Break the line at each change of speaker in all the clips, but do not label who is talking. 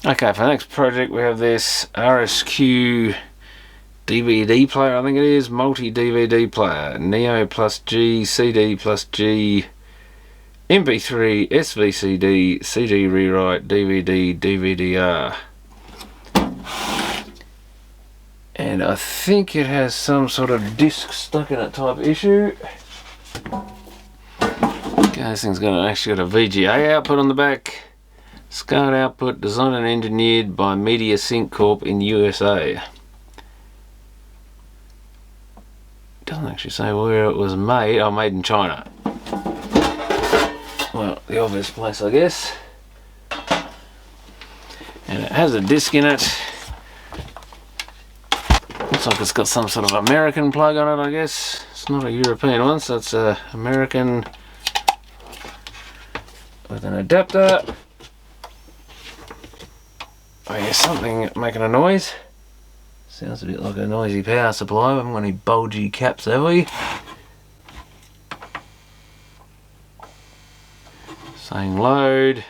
Okay, for the next project we have this RSQ DVD player, I think it is, multi-DVD player, Neo plus G, CD plus G, MP3, SVCD, CD rewrite, DVD, DVD-R. And I think it has some sort of disc stuck in it type issue. Okay, this thing's actually got a VGA output on the back. SCART output, designed and engineered by Media Sync Corp in USA. Doesn't actually say where it was made. Oh, made in China. Well, the obvious place, I guess. And it has a disc in it. Looks like it's got some sort of American plug on it, I guess. It's not a European one, so it's a American with an adapter. Oh yeah, something making a noise. Sounds a bit like a noisy power supply. We haven't got any bulgy caps, have we? Saying load.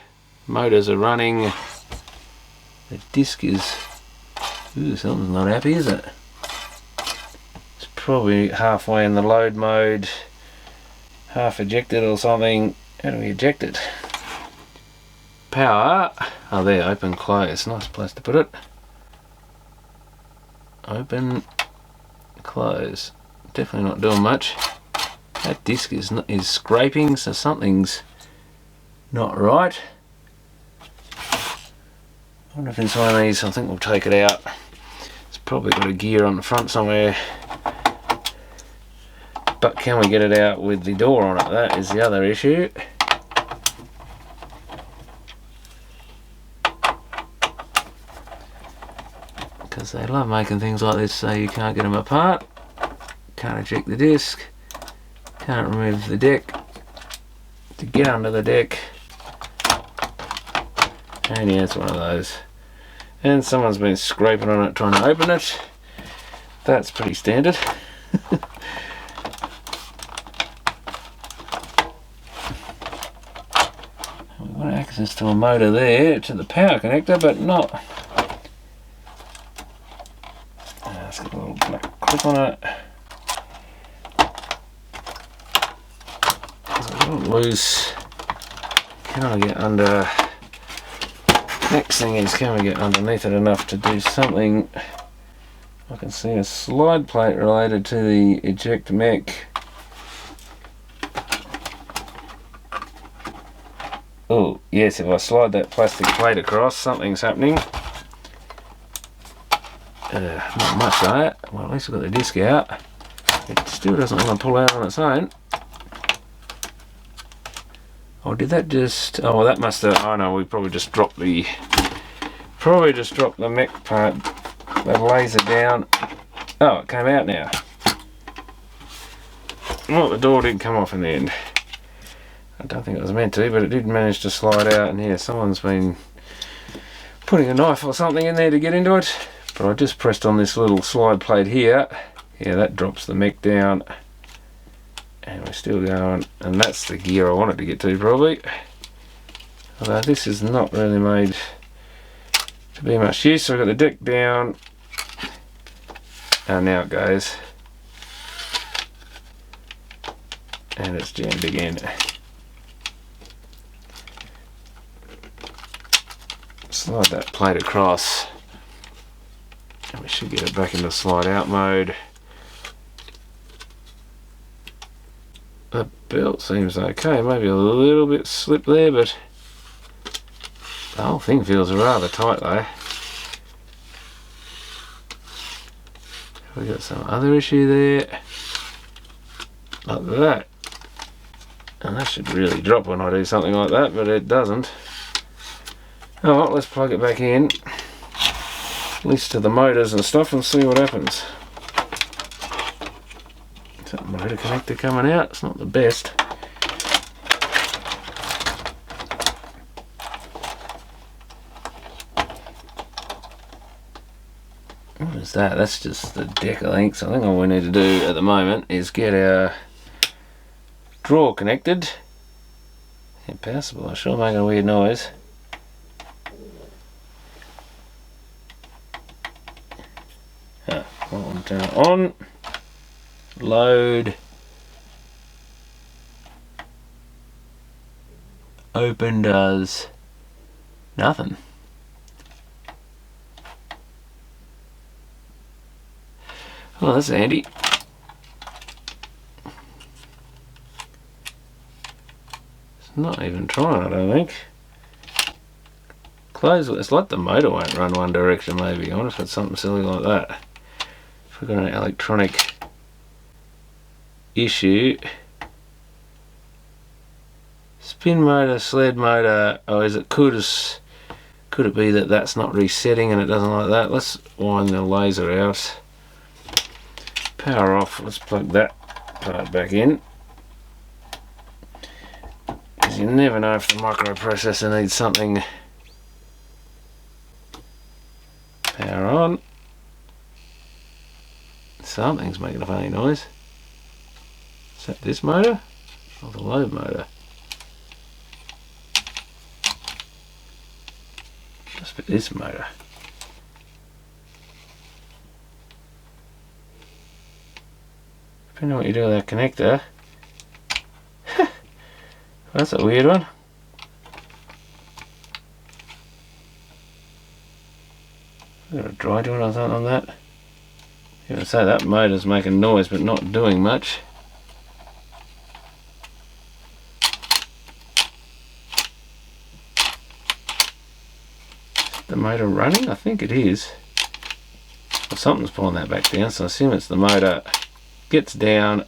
Motors are running. The disc is... Ooh, something's not happy, is it? It's probably halfway in the load mode. Half ejected or something. How do we eject it? Power. Oh, there, open, close. Nice place to put it. Open, close. Definitely not doing much. That disc is scraping, so something's not right. I wonder if it's one of these. I think we'll take it out. It's probably got a gear on the front somewhere. But can we get it out with the door on it? That is the other issue. Because they love making things like this so you can't get them apart. Can't eject the disc. Can't remove the deck. To get under the deck. And yeah, it's one of those. And someone's been scraping on it trying to open it. That's pretty standard. We've got access to a motor there, to the power connector, but not... It's got a little black clip on it. It's a little loose. Can I get under... Next thing is, can we get underneath it enough to do something? I can see a slide plate related to the eject mech. Oh, yes, if I slide that plastic plate across, something's happening. Not much of that. Well, at least I've got the disc out. It still doesn't want to pull out on its own. Oh, did that just... Oh, well, that must have... Oh, no, we probably just dropped the... Probably just dropped the mech part. The laser down. Oh, it came out now. Well, the door did come off in the end. I don't think it was meant to, but it did manage to slide out. And here, someone's been putting a knife or something in there to get into it. But I just pressed on this little slide plate here. Yeah, that drops the mech down. And we're still going. And that's the gear I wanted to get to, probably. Although this is not really made to be much use. So I've got the deck down. And now it goes. And it's jammed again. Slide that plate across. And we should get it back into slide out mode. The belt seems okay, maybe a little bit slip there, but the whole thing feels rather tight though. Have we got some other issue there? Like that. And that should really drop when I do something like that, but it doesn't. Oh well, let's plug it back in. At least to the motors and stuff, and see what happens. Is that motor connector coming out? It's not the best. What is that? That's just the deck, I think. So I think all we need to do at the moment is get our drawer connected. Impossible, I sure make a weird noise. Turn it on. Load. Open does nothing. Oh, that's handy. It's not even trying, I don't think. Close. It's like the motor won't run one direction, maybe. I wonder if it's something silly like that. If we've got an electronic issue. Spin motor, sled motor. Oh, could it be that that's not resetting and it doesn't like that? Let's wind the laser out. Power off. Let's plug that part back in. Because you never know if the microprocessor needs something. Power on. Something's making a funny noise. Is that this motor? Or the load motor? Must be this motor. Depending on what you do with that connector. That's a weird one. Got a dry joint or something on that. You would say that motor's making noise but not doing much. Is the motor running? I think it is. Well, something's pulling that back down, so I assume it's the motor. Gets down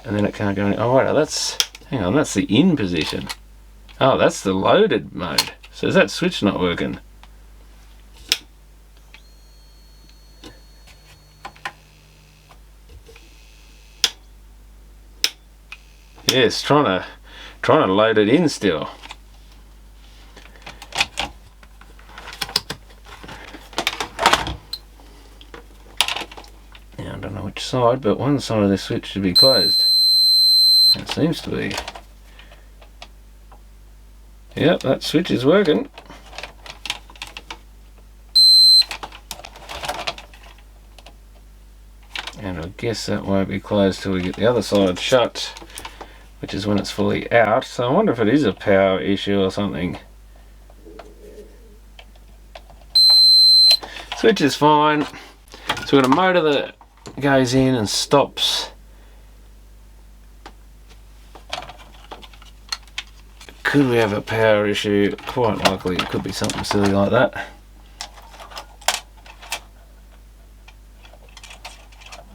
and then it can't go any. Oh wait, that's, hang on, that's the in position. Oh, that's the loaded mode. So is that switch not working? Yes, trying to load it in still. Now I don't know which side, but one side of the switch should be closed. It seems to be. Yep, that switch is working. And I guess that won't be closed till we get the other side shut, which is when it's fully out. So I wonder if it is a power issue or something. Switch is fine. So we've got a motor that goes in and stops. Could we have a power issue? Quite likely it could be something silly like that.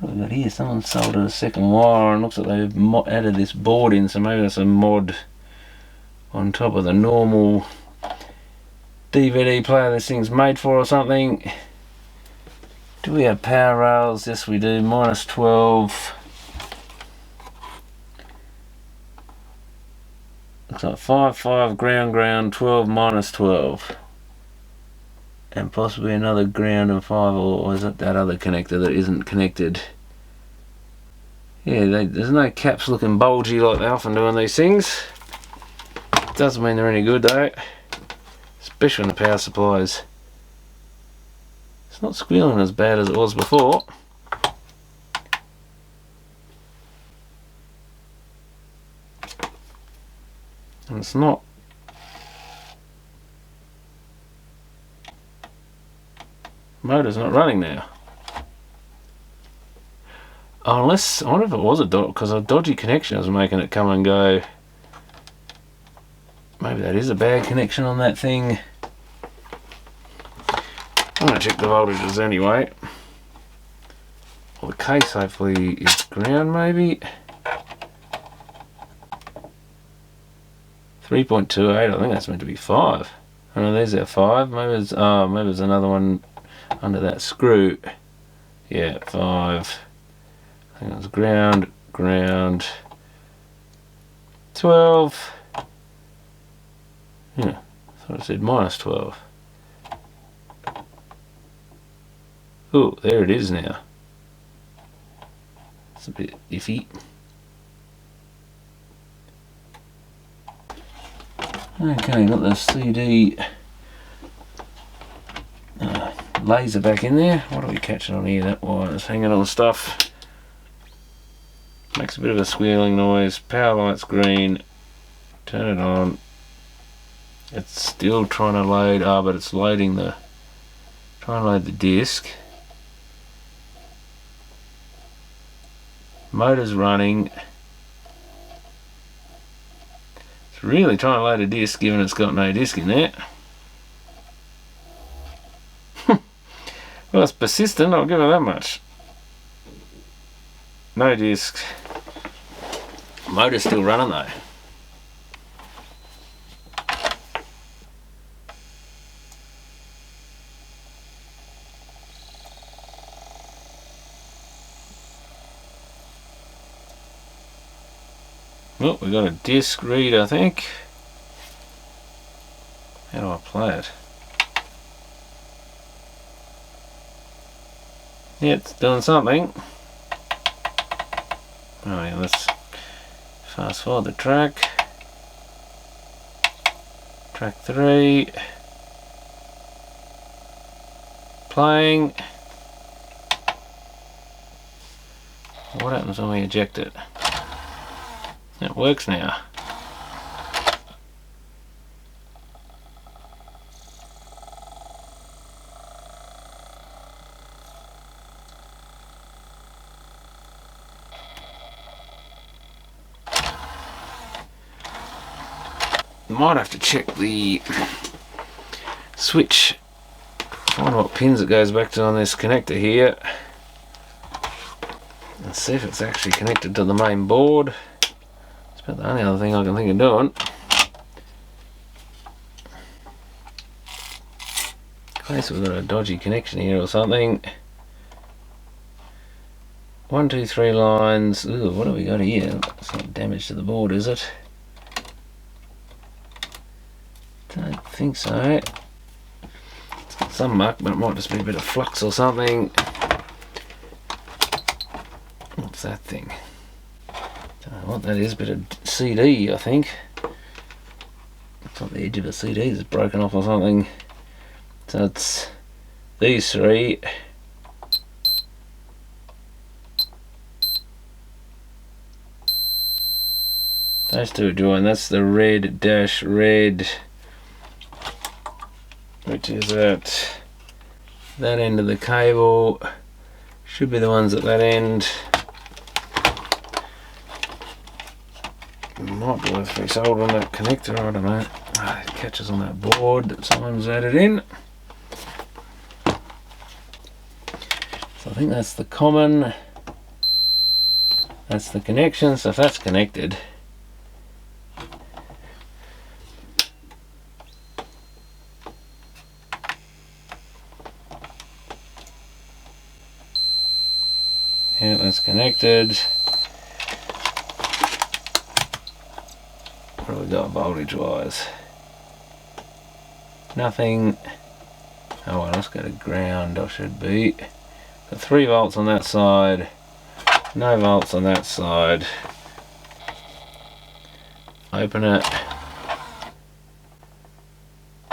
What have we got here? Someone soldered a second wire and looks like they've added this board in, so maybe that's a mod on top of the normal DVD player this thing's made for or something. Do we have power rails? Yes we do. Minus 12. Looks like 5, 5, ground, 12, minus 12. And possibly another ground and 5, or is it that other connector that isn't connected? Yeah, there's no caps looking bulgy like they often do on these things. Doesn't mean they're any good though. Especially when the power supplies. It's not squealing as bad as it was before. And it's not. Motor's not running now. Unless, I wonder if it was because a dodgy connection was making it come and go. Maybe that is a bad connection on that thing. I'm going to check the voltages anyway. Well, the case hopefully is ground maybe. 3.28, I think that's meant to be 5. Oh no, there's our 5. Maybe it's, maybe there's another one under that screw. Yeah, 5. I think it was ground, 12. Yeah, I thought it said minus 12. Oh, there it is now. It's a bit iffy. Okay, got the CD laser back in there. What are we catching on here? That wire's hanging on stuff. Makes a bit of a squealing noise. Power light's green. Turn it on. It's still trying to load. But it's loading the... Trying to load the disc. Motor's running. It's really trying to load a disc, given it's got no disc in there. Well, it's persistent, I'll give it that much. No disc. Motor's still running though. Oh, we got a disc read, I think. How do I play it? Yeah, it's doing something. Oh yeah, let's fast forward the track. Track 3. Playing. What happens when we eject it? It works now. Might have to check the switch, find what pins it goes back to on this connector here, and see if it's actually connected to the main board. It's about the only other thing I can think of doing. In case we've got a dodgy connection here or something. 1, 2, 3 lines. Ooh, what have we got here? It's not damage to the board, is it? Don't think so. It's got some muck, but it might just be a bit of flux or something. What's that thing? Don't know what that is, a bit of CD, I think. Looks like the edge of a CD is broken off or something. So it's these 3. Those 2 are joined. That's the red dash red, which is at that end of the cable. Should be the ones at that end. Might be worth resoldering that connector, I don't know. It catches on that board that someone's added in. So I think that's the common. That's the connection, so if that's connected, yeah, that's connected. What have we got voltage wise? Nothing. Oh well, let's go to ground. I should be. Got 3 volts on that side. No volts on that side. Open it.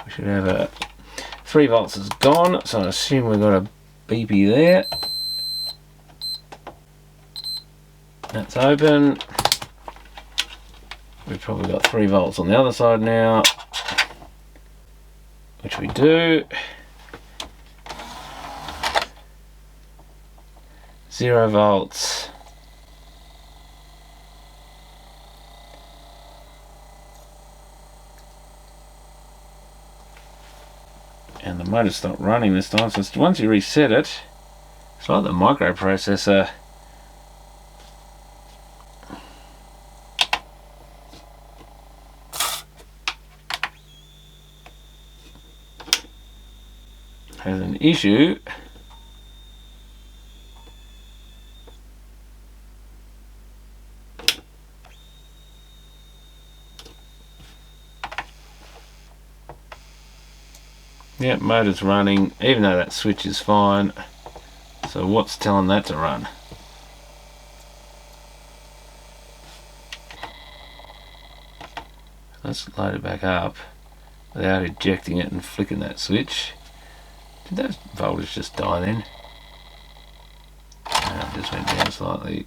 We should have a 3 volts is gone, so I assume we've got a beepy there. That's open. We've probably got 3 volts on the other side now, which we do. 0 volts. And the motor stopped running this time, so once you reset it, it's like the microprocessor has an issue. Yep, motor's running, even though that switch is fine. So what's telling that to run? Let's load it back up without ejecting it and flicking that switch. Did that voltage just die then? No, it just went down slightly.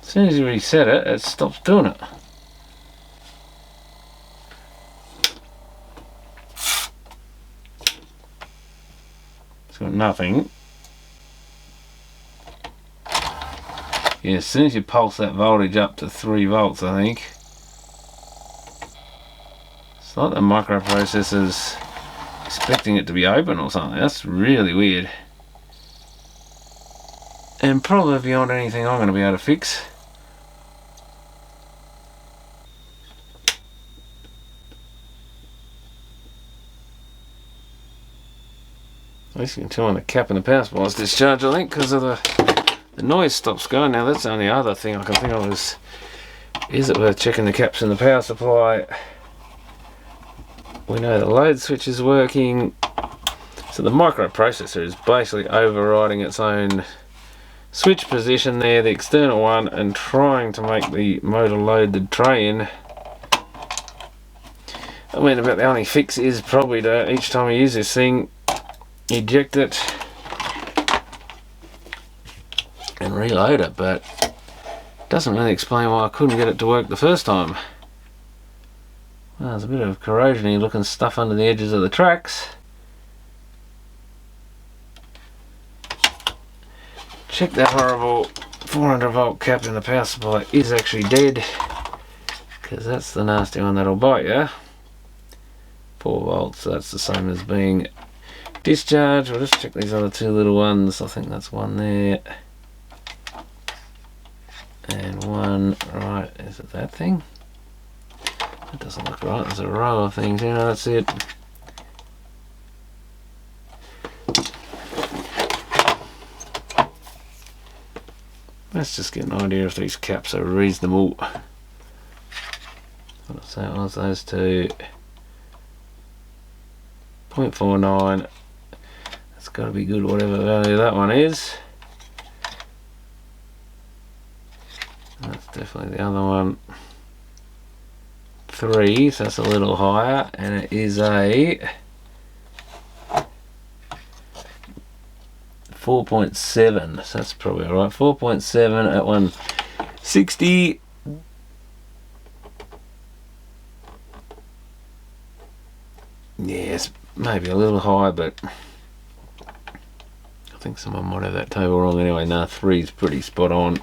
As soon as you reset it, it stops doing it. It's got nothing. Yeah, as soon as you pulse that voltage up to 3 volts, I think, it's like the microprocessor's expecting it to be open or something. That's really weird. And probably beyond anything I'm going to be able to fix. At least you can tell when the cap and the power supply is discharged, I think, because of the noise stops going. Now that's the only other thing I can think of is it worth checking the caps in the power supply? We know the load switch is working. So the microprocessor is basically overriding its own switch position there, the external one, and trying to make the motor load the tray in. I mean, about the only fix is probably to, each time you use this thing, eject it and reload it, but it doesn't really explain why I couldn't get it to work the first time. Well, there's a bit of corrosion-y looking stuff under the edges of the tracks. Check that horrible 400 volt cap in the power supply is actually dead, because that's the nasty one that'll bite you. 4 volts, that's the same as being discharged. We'll just check these other 2 little ones. I think that's one there. And one, right, is it that thing? That doesn't look right, there's a row of things, you know, that's it. Let's just get an idea if these caps are reasonable. So it was those two. 0.49. That's got to be good, whatever value that one is. That's definitely the other one. 3, so that's a little higher, and it is a 4.7, so that's probably alright. 4.7 at 160. Yes, maybe a little high, but I think someone might have that table wrong anyway. No, 3 is pretty spot on.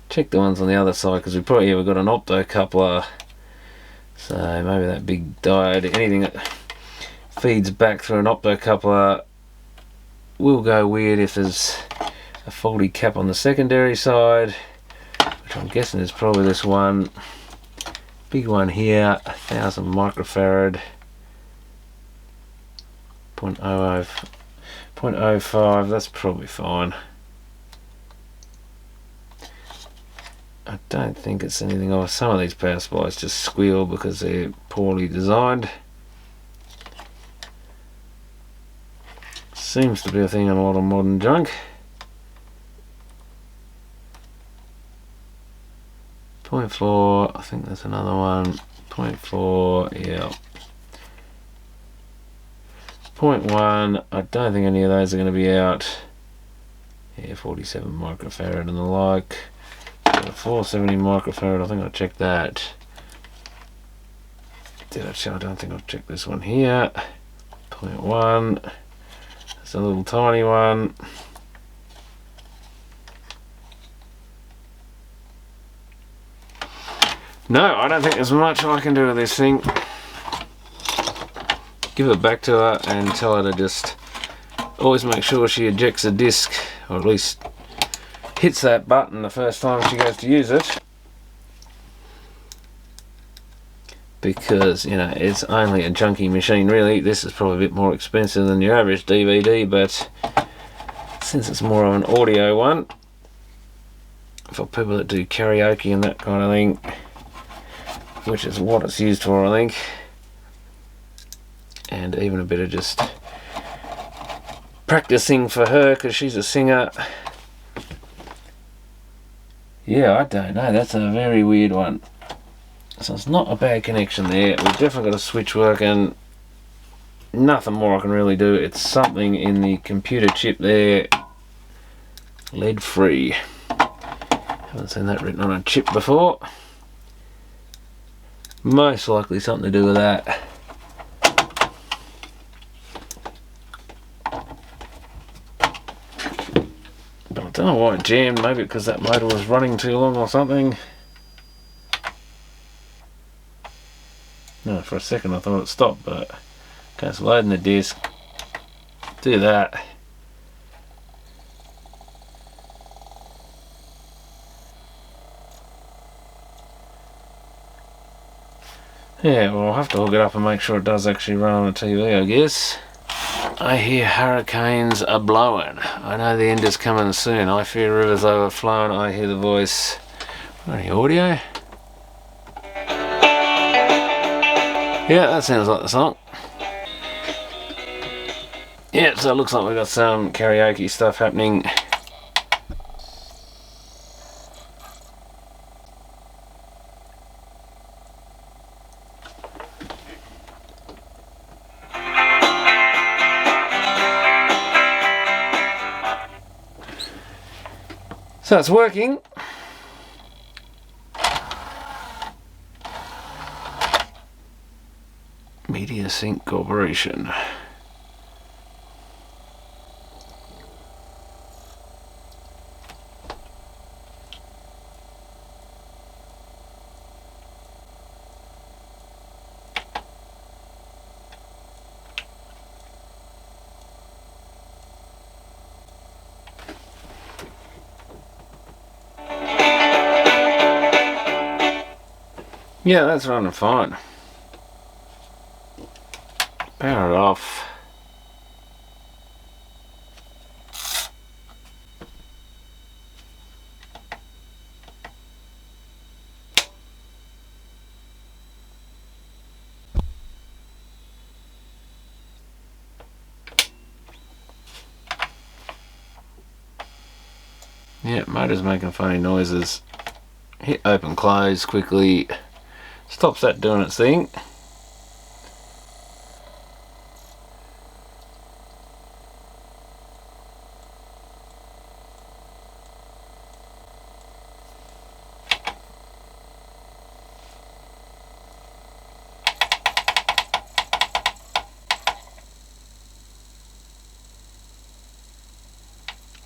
Check the ones on the other side, because we've got an opto coupler, so maybe that big diode, anything that feeds back through an opto coupler will go weird if there's a faulty cap on the secondary side, which I'm guessing is probably this one. Big one here, 1000 microfarad, 0.05, that's probably fine. I don't think it's anything else. Some of these power supplies just squeal because they're poorly designed. Seems to be a thing in a lot of modern junk. 0.4, I think there's another one. 0.4, yeah. 0.1, I don't think any of those are going to be out. Yeah, 47 microfarad and the like. 470 microfarad, I think I checked that. Did I check? I don't think I've checked this one here. 0.1. It's a little tiny one. No, I don't think there's much I can do with this thing. Give it back to her and tell her to just always make sure she ejects a disc, or at least hits that button the first time she goes to use it, because, you know, it's only a junky machine really. This is probably a bit more expensive than your average DVD, but since it's more of an audio one for people that do karaoke and that kind of thing, which is what it's used for, I think, and even a bit of just practicing for her because she's a singer. Yeah, I don't know, that's a very weird one. So it's not a bad connection there. We've definitely got a switch working. nothing more I can really do. It's something in the computer chip there, lead free. Haven't seen that written on a chip before. Most likely something to do with that. But I don't know why it jammed, maybe because that motor was running too long or something. No, for a second I thought it stopped, but okay, it's loading the disc. Do that. Yeah, well, I'll have to hook it up and make sure it does actually run on the TV, I guess. I hear hurricanes are blowing. I know the end is coming soon. I fear rivers overflowing. I hear the voice. Any audio? Yeah, that sounds like the song. Yeah, so it looks like we've got some karaoke stuff happening. So it's working. Media Sync Corporation. Yeah, that's running fine. Power it off. Yeah, motor's making funny noises. Hit open close quickly. Stops that doing its thing.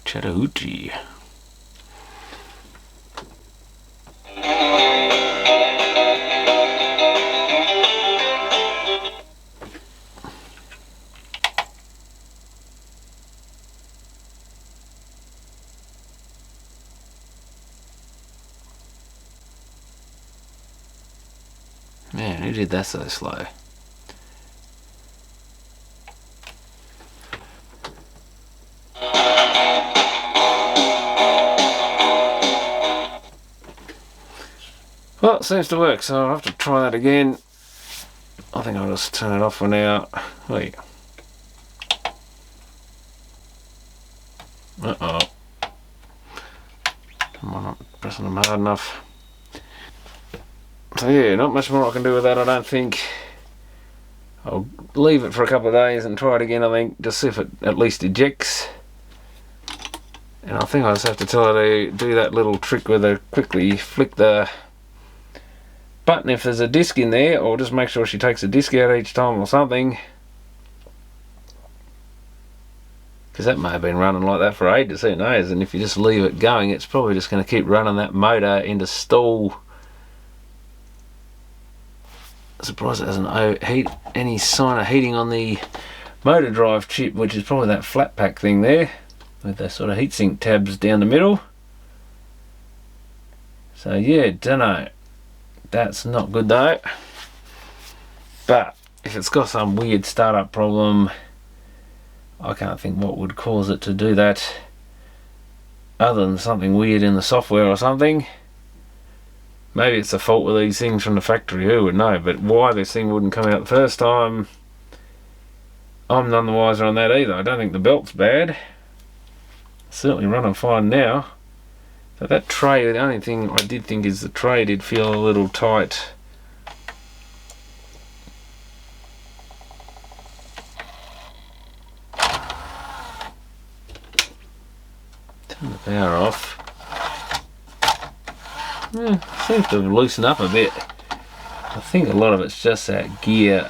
Chattahoochee. Man, who did that so slow? Well, it seems to work, so I'll have to try that again. I think I'll just turn it off for now. Wait. Uh-oh. Am I not pressing them hard enough? So yeah, not much more I can do with that, I don't think. I'll leave it for a couple of days and try it again, I think, just see if it at least ejects. And I think I just have to tell her to do that little trick where they quickly flick the button if there's a disc in there, or just make sure she takes a disc out each time or something. Because that may have been running like that for ages, who knows, and if you just leave it going, it's probably just going to keep running that motor into stall. Surprised it hasn't any sign of heating on the motor drive chip, which is probably that flat pack thing there with the sort of heatsink tabs down the middle. So yeah, dunno. That's not good though. But if it's got some weird startup problem, I can't think what would cause it to do that other than something weird in the software or something. Maybe it's the fault with these things from the factory, who would know, but why this thing wouldn't come out the first time, I'm none the wiser on that either. I don't think the belt's bad. It's certainly running fine now. So that tray, the only thing I did think is the tray did feel a little tight. Turn the power off. Yeah, seems to have loosened up a bit. I think a lot of it's just that gear.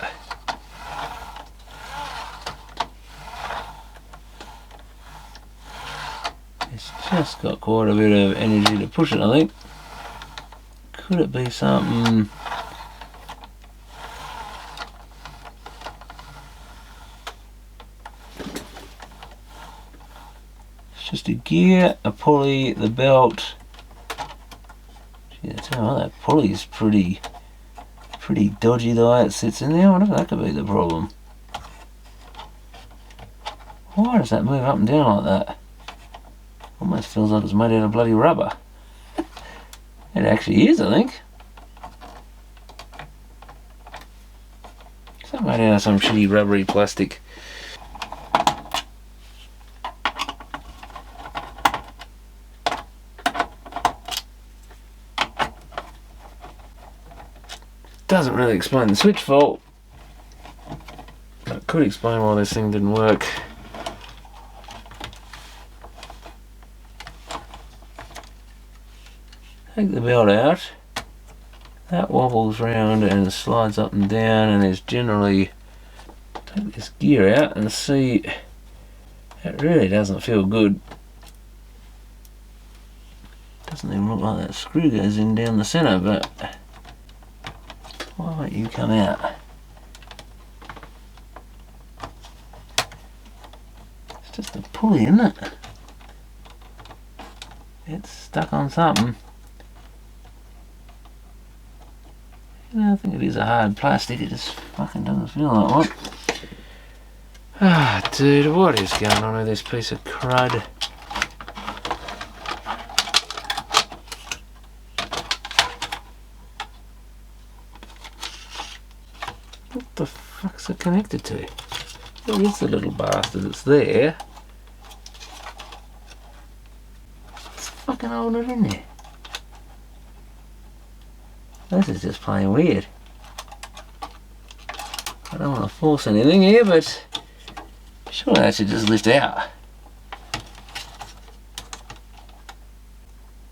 It's just got quite a bit of energy to push it, I think. Could it be something? It's just a gear, a pulley, the belt. Gee, I tell you what, that pulley's pretty dodgy the way it sits in there. I wonder if that could be the problem. Why does that move up and down like that? Almost feels like it's made out of bloody rubber. It actually is, I think. Is that made out of some shitty rubbery plastic? Doesn't really explain the switch fault, but it could explain why this thing didn't work. Take the belt out. That wobbles round and slides up and down, and there's generally, take this gear out and see, it really doesn't feel good. Doesn't even look like that screw goes in down the centre, but why won't you come out? It's just a pulley, isn't it? It's stuck on something. Yeah, I think it is a hard plastic, it just fucking doesn't feel like one. Ah, dude, what is going on with this piece of crud? What the fuck's it connected to? Where is the little bastard? It's there. It's fucking holding it in there. This is just plain weird. I don't want to force anything here, but surely that should just lift out.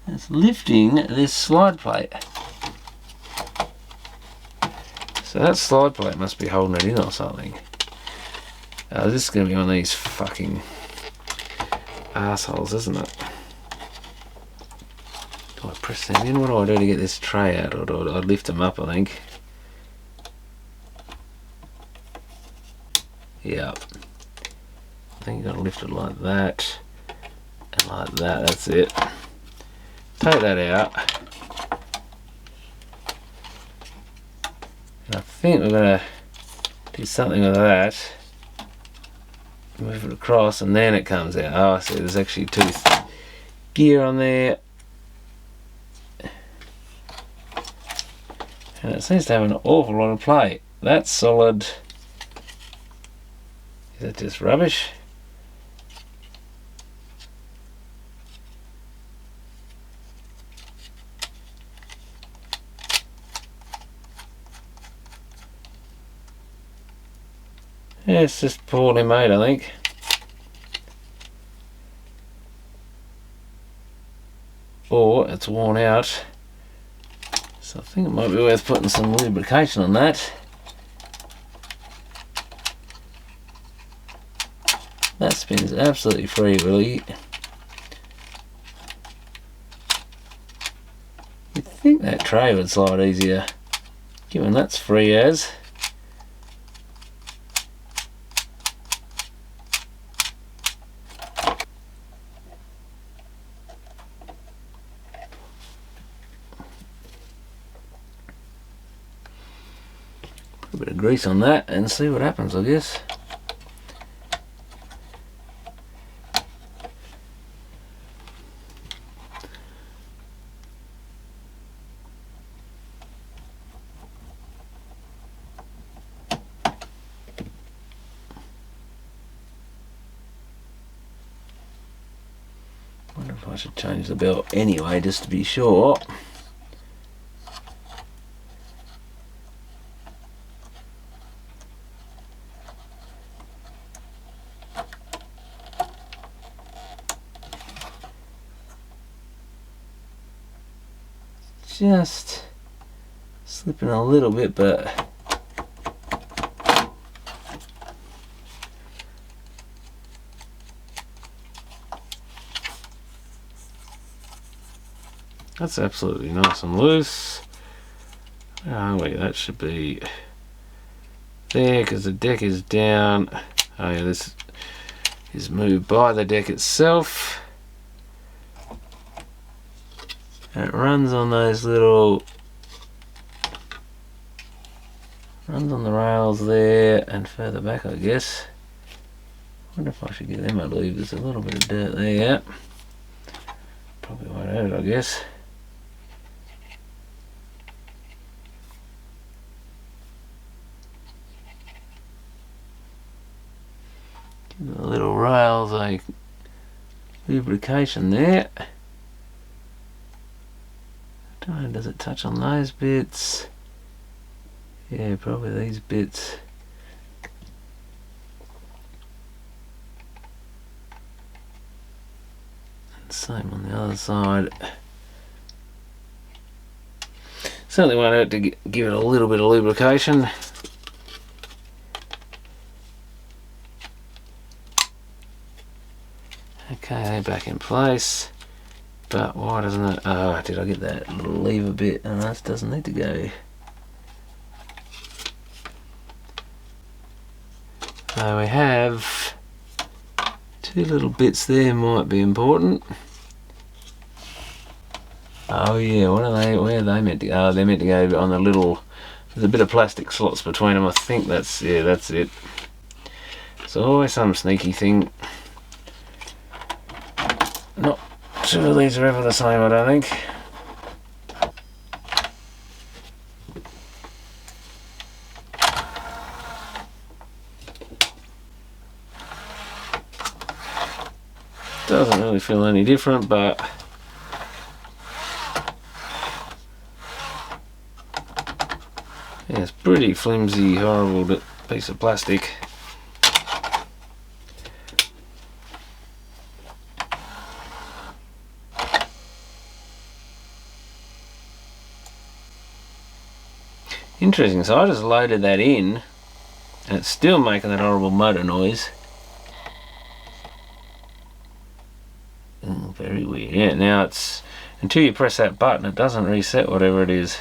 It's lifting this slide plate. So that slide plate must be holding it in or something. This is going to be one of these fucking assholes, isn't it? Do I press them in? What do I do to get this tray out? Or do I lift them up, I think? Yep. I think you've got to lift it like that. And like that, that's it. Take that out. And I think we're going to do something with that. Move it across and then it comes out. Oh, I see, there's actually two gear on there. And it seems to have an awful lot of play. That's solid. Is that just rubbish? Yeah, it's just poorly made, I think. Or it's worn out. So I think it might be worth putting some lubrication on that. That spins absolutely free, really. You'd think that tray would slide easier, given that's free as. Put a bit of grease on that and see what happens, I guess. Wonder if I should change the belt anyway, just to be sure. just slipping a little bit, but that's absolutely nice and loose. Where are we? That should be there because the deck is down. Oh yeah, this is moved by the deck itself. And it runs on those little, runs on the rails there and further back, I guess. I wonder if I should get them a leave. There's a little bit of dirt there. Probably won't hurt, I guess. Give the little rails a lubrication there. Don't know, does it touch on those bits? Yeah, probably these bits. And same on the other side. Certainly won't hurt to give it a little bit of lubrication. Okay, they're back in place. But why doesn't it? Oh, did I get that little lever bit? Oh, this doesn't need to go. So we have two little bits there, might be important. Oh yeah, what are they? Where are they meant to go? Oh, they're meant to go on the little. There's a bit of plastic slots between them. I think that's, yeah, that's it. So always some sneaky thing. Not sure these are ever the same, I don't think. Doesn't really feel any different, but yeah, it's pretty flimsy, horrible piece of plastic. Interesting, so I just loaded that in and it's still making that horrible motor noise. Very weird. Yeah, now it's, until you press that button it doesn't reset whatever it is.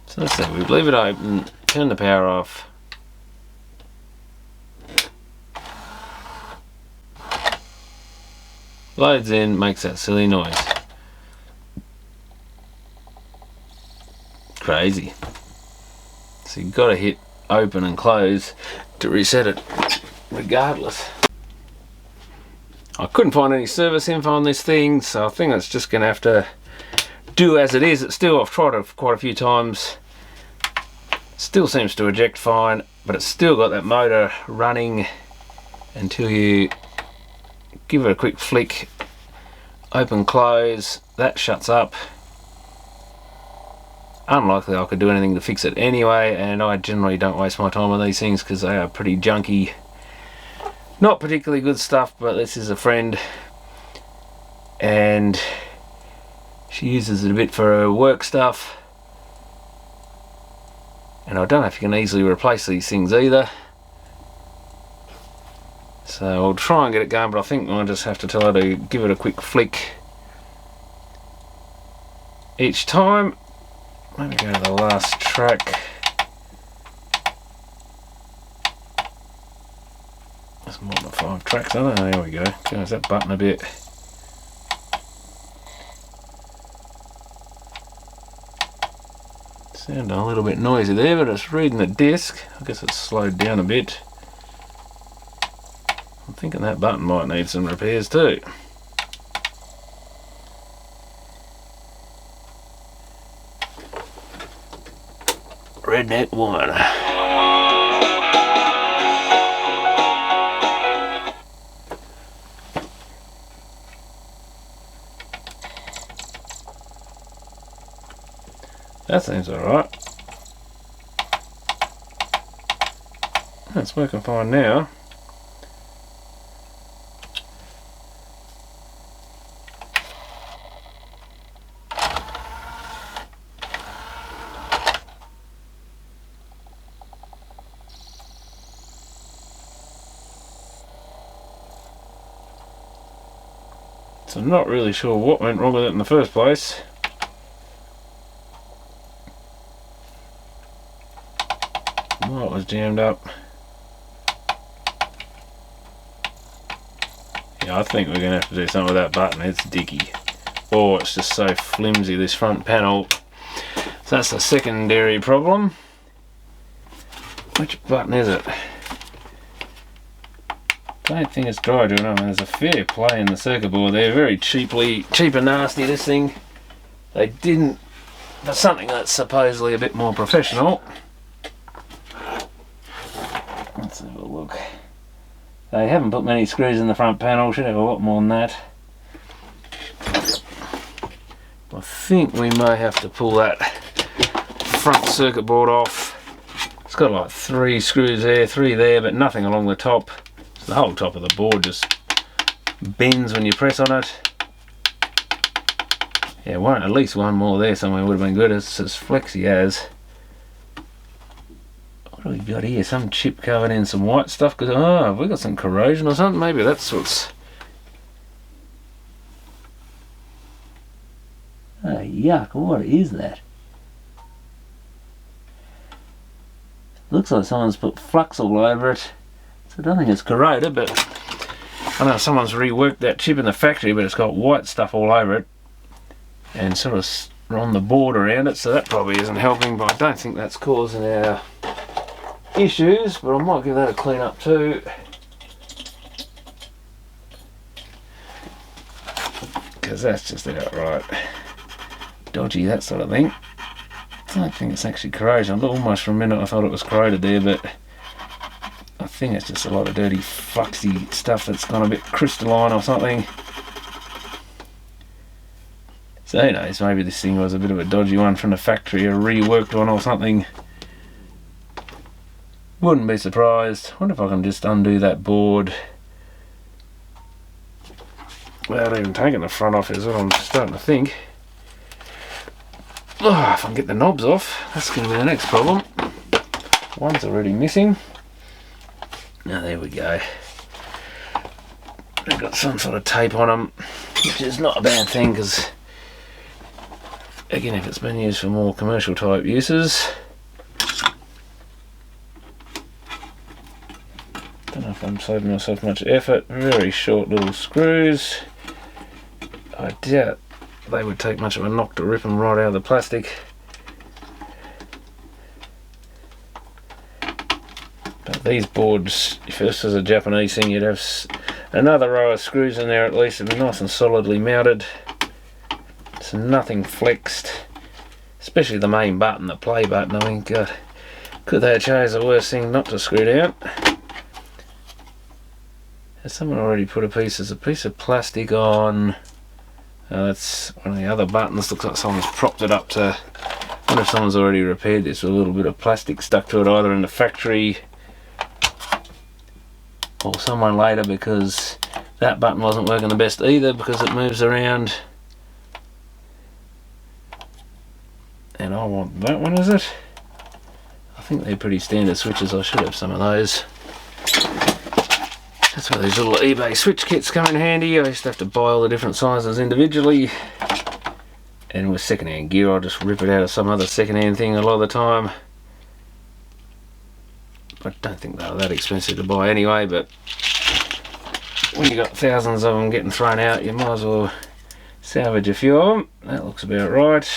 So let's see, we leave it open, turn the power off. Loads in, makes that silly noise. Crazy. So you've got to hit open and close to reset it regardless. I couldn't find any service info on this thing, so I think it's just going to have to do as it is. It's still, I've tried it quite a few times. Still seems to eject fine, but it's still got that motor running until you give it a quick flick, open close, that shuts up. Unlikely I could do anything to fix it anyway, and I generally don't waste my time on these things because they are pretty junky. Not particularly good stuff, but this is a friend and she uses it a bit for her work stuff. And I don't know if you can easily replace these things either. So I'll try and get it going, but I think I'll just have to tell her to give it a quick flick each time. Let me go to the last track. That's more than 5 tracks, I don't know. There we go. Change that button a bit. Sounded a little bit noisy there, but it's reading the disc. I guess it's slowed down a bit. I'm thinking that button might need some repairs too. Redneck woman. That seems alright. That's working fine now. So I'm not really sure what went wrong with it in the first place. Why it was jammed up. Yeah, I think we're going to have to do something with that button. It's dicky. Oh, it's just so flimsy, this front panel. So that's the secondary problem. Which button is it? I don't think it's dry doing it. There's a fair play in the circuit board there. Very cheap and nasty, this thing. They didn't, for something that's supposedly a bit more professional. Let's have a look. They haven't put many screws in the front panel. Should have a lot more than that. I think we may have to pull that front circuit board off. It's got like 3 screws there, 3 there, but nothing along the top. So the whole top of the board just bends when you press on it. Yeah, at least one more there somewhere would have been good. It's as flexy as. What do we got here? Some chip covered in some white stuff. Cause have we got some corrosion or something? Maybe that's what's. Oh yuck! What is that? Looks like someone's put flux all over it. So I don't think it's corroded, but I know someone's reworked that chip in the factory, but it's got white stuff all over it and sort of on the board around it, so that probably isn't helping, but I don't think that's causing our issues, but I might give that a clean up too. Because that's just outright dodgy, that sort of thing. I don't think it's actually corrosion. Almost for a minute I thought it was corroded there, but I think it's just a lot of dirty fluxy stuff that's gone a bit crystalline or something. So who knows, maybe this thing was a bit of a dodgy one from the factory, a reworked one or something. Wouldn't be surprised. Wonder if I can just undo that board without even taking the front off, is what I'm starting to think. Oh, if I can get the knobs off, that's going to be the next problem. One's already missing. Now there we go. They've got some sort of tape on them, which is not a bad thing because, again, if it's been used for more commercial type uses. Don't know if I'm saving myself much effort. Very short little screws. I doubt they would take much of a knock to rip them right out of the plastic. But these boards, if this was a Japanese thing, you'd have another row of screws in there at least. It'd be nice and solidly mounted. So nothing flexed. Especially the main button, the play button. I mean, God, could they have chose the worst thing not to screw down? Has someone already put a piece of plastic on? That's one of the other buttons. Looks like someone's propped it up to. I wonder if someone's already repaired this with a little bit of plastic stuck to it, either in the factory or someone later, because that button wasn't working the best either because it moves around. And I want that one, is it? I think they're pretty standard switches. I should have some of those. That's where these little eBay switch kits come in handy. I used to have to buy all the different sizes individually. And with second-hand gear, I'll just rip it out of some other second-hand thing a lot of the time. I don't think they're that expensive to buy anyway, but when you got thousands of them getting thrown out, you might as well salvage a few of them. That looks about right.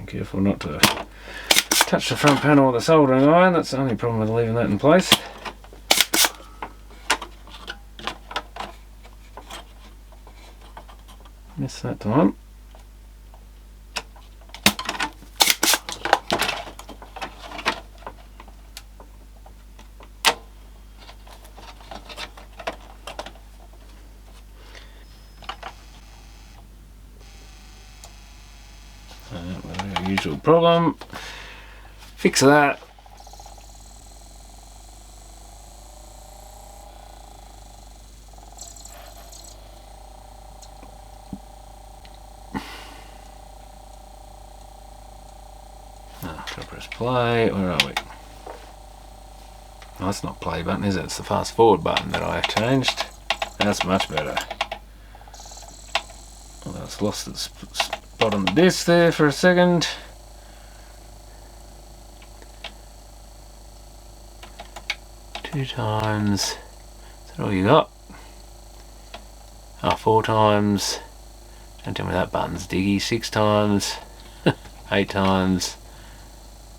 Careful not to touch the front panel with a soldering iron. That's the only problem with leaving that in place. Missed that time. usual problem. Fix that. I'll press play. Where are we? Oh, that's not play button, is it? It's the fast forward button that I changed. That's much better. Although it's lost its spot on the disc there for a second. Two times. Is that all you got? Oh, 4 times. Don't tell me that button's diggy. 6 times. 8 times.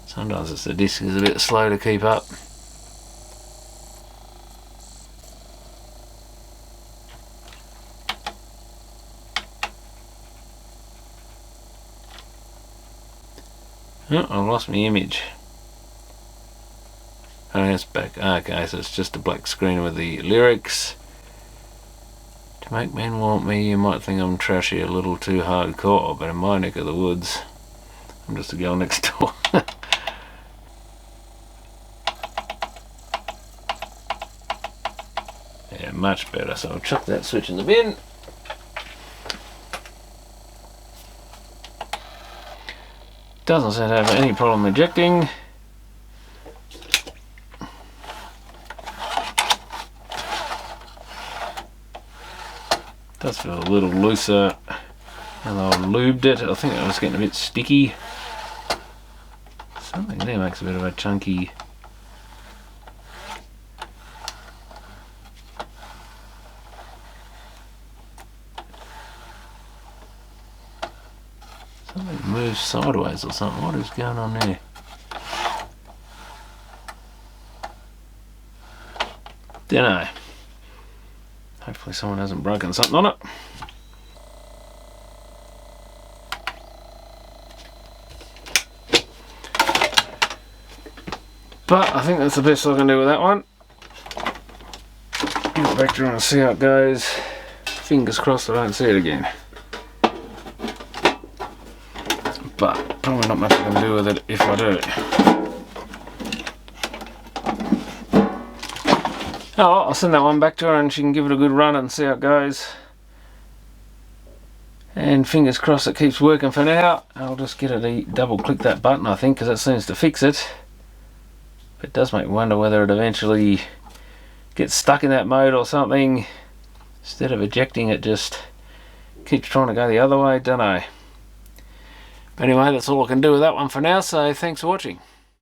Sometimes it's the disc is a bit slow to keep up. Oh, I lost my image. Oh, it's back. Okay, so it's just a black screen with the lyrics. To make men want me, you might think I'm trashy, a little too hardcore, but in my neck of the woods, I'm just a girl next door. Yeah, much better. So I'll chuck that switch in the bin. Doesn't seem to have any problem ejecting. Does feel a little looser, and I lubed it. I think it was getting a bit sticky. Something there makes a bit of a chunky. Something moves sideways or something. What is going on there? Dunno. Hopefully someone hasn't broken something on it. But I think that's the best I can do with that one. Give it back to her and see how it goes. Fingers crossed I don't see it again. But probably not much I can do with it if I do. Oh well, I'll send that one back to her and she can give it a good run and see how it goes. And fingers crossed it keeps working for now. I'll just get her to double click that button, I think, because that seems to fix it. But it does make me wonder whether it eventually gets stuck in that mode or something. Instead of ejecting, it just keeps trying to go the other way. Don't know. But anyway, that's all I can do with that one for now, so thanks for watching.